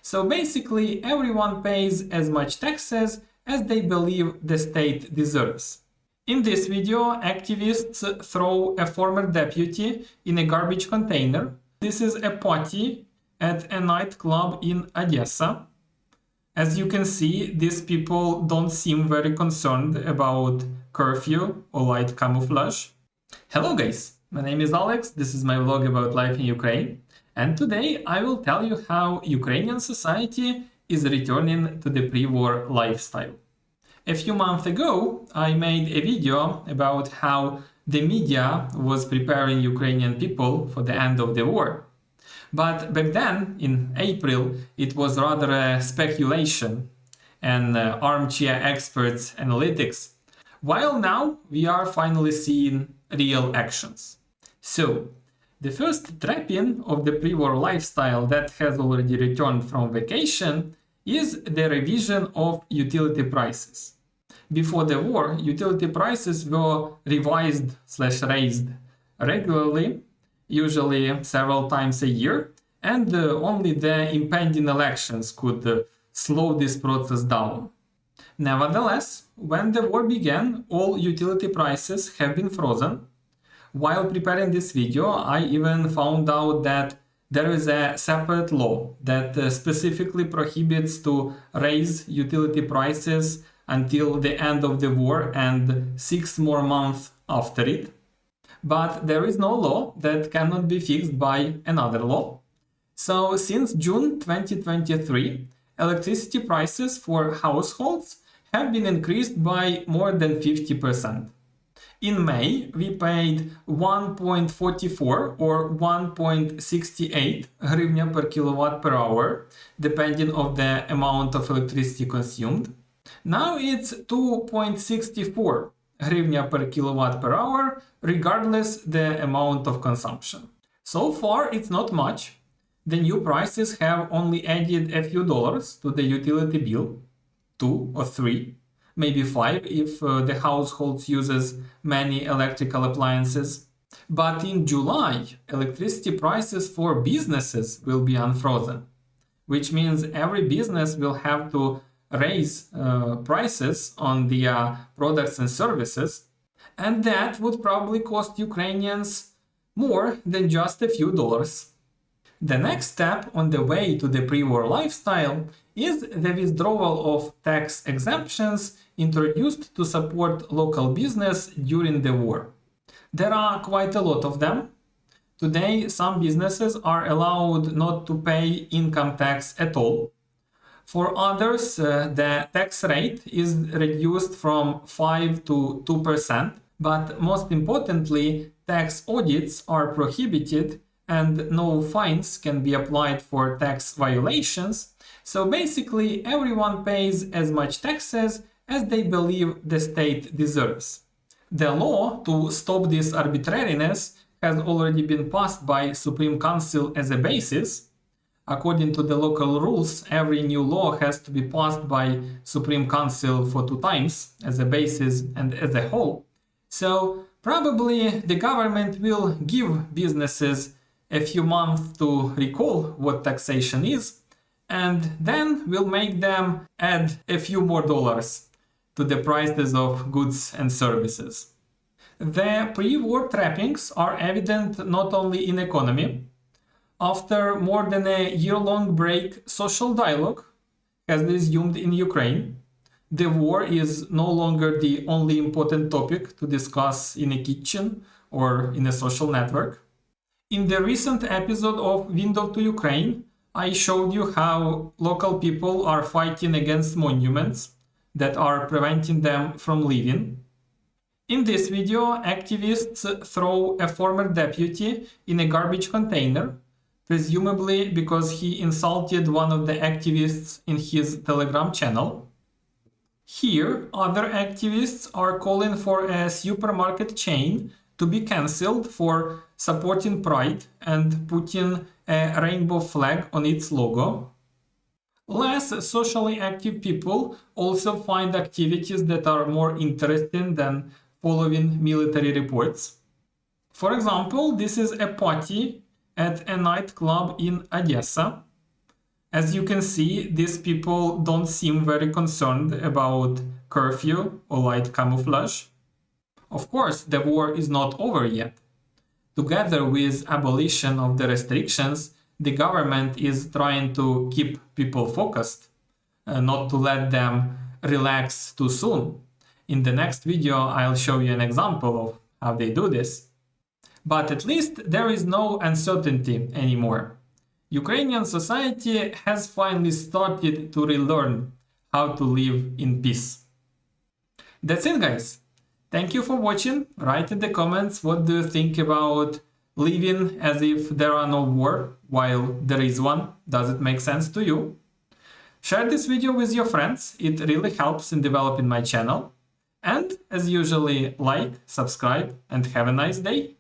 So basically, everyone pays as much taxes as they believe the state deserves. In this video, activists throw a former deputy in a garbage container. This is a party at a nightclub in Odessa. As you can see, these people don't seem very concerned about curfew or light camouflage. Hello guys, my name is Alex, this is my vlog about life in Ukraine, and today I will tell you how Ukrainian society is returning to the pre-war lifestyle. A few months ago, I made a video about how the media was preparing Ukrainian people for the end of the war. But back then, in April, it was rather a speculation and armchair experts analytics, while now we are finally seeing real actions. So, the first trapping of the pre-war lifestyle that has already returned from vacation is the revision of utility prices. Before the war, utility prices were revised/raised regularly, usually several times a year, and only the impending elections could slow this process down. Nevertheless, when the war began, all utility prices have been frozen. While preparing this video, I even found out that there is a separate law that specifically prohibits to raise utility prices until the end of the war and 6 more months after it. But there is no law that cannot be fixed by another law. So since June 2023, electricity prices for households have been increased by more than 50%. In May, we paid 1.44 or 1.68 hryvnia per kilowatt per hour, depending on the amount of electricity consumed. Now it's 2.64 hryvnia per kilowatt per hour, regardless the amount of consumption. So far, it's not much. The new prices have only added a few dollars to the utility bill, 2 or 3, maybe 5 if the household uses many electrical appliances. But in July, electricity prices for businesses will be unfrozen, which means every business will have to raise prices on their products and services, and that would probably cost Ukrainians more than just a few dollars. The next step on the way to the pre-war lifestyle is the withdrawal of tax exemptions introduced to support local business during the war. There are quite a lot of them. Today, some businesses are allowed not to pay income tax at all. For others, the tax rate is reduced from 5 to 2%, but most importantly, tax audits are prohibited and no fines can be applied for tax violations. So basically, everyone pays as much taxes as they believe the state deserves. The law to stop this arbitrariness has already been passed by Supreme Council as a basis. According to the local rules, every new law has to be passed by Supreme Council for 2 times as a basis and as a whole. So probably the government will give businesses a few months to recall what taxation is, and then will make them add a few more dollars to the prices of goods and services. The pre-war trappings are evident not only in economy. After more than a year-long break, social dialogue has resumed in Ukraine. The war is no longer the only important topic to discuss in a kitchen or in a social network. In the recent episode of Window to Ukraine, I showed you how local people are fighting against monuments that are preventing them from leaving. In this video, activists throw a former deputy in a garbage container, presumably because he insulted one of the activists in his Telegram channel. Here, other activists are calling for a supermarket chain to be cancelled for supporting Pride and putting a rainbow flag on its logo. Less socially active people also find activities that are more interesting than following military reports. For example, this is a party at a nightclub in Odessa. As you can see, these people don't seem very concerned about curfew or light camouflage. Of course, the war is not over yet. Together with abolition of the restrictions, the government is trying to keep people focused, not to let them relax too soon. In the next video, I'll show you an example of how they do this. But at least there is no uncertainty anymore. Ukrainian society has finally started to relearn how to live in peace. That's it, guys. Thank you for watching. Write in the comments what do you think about living as if there are no war while there is one. Does it make sense to you? Share this video with your friends. It really helps in developing my channel. And as usually, like, subscribe, and have a nice day.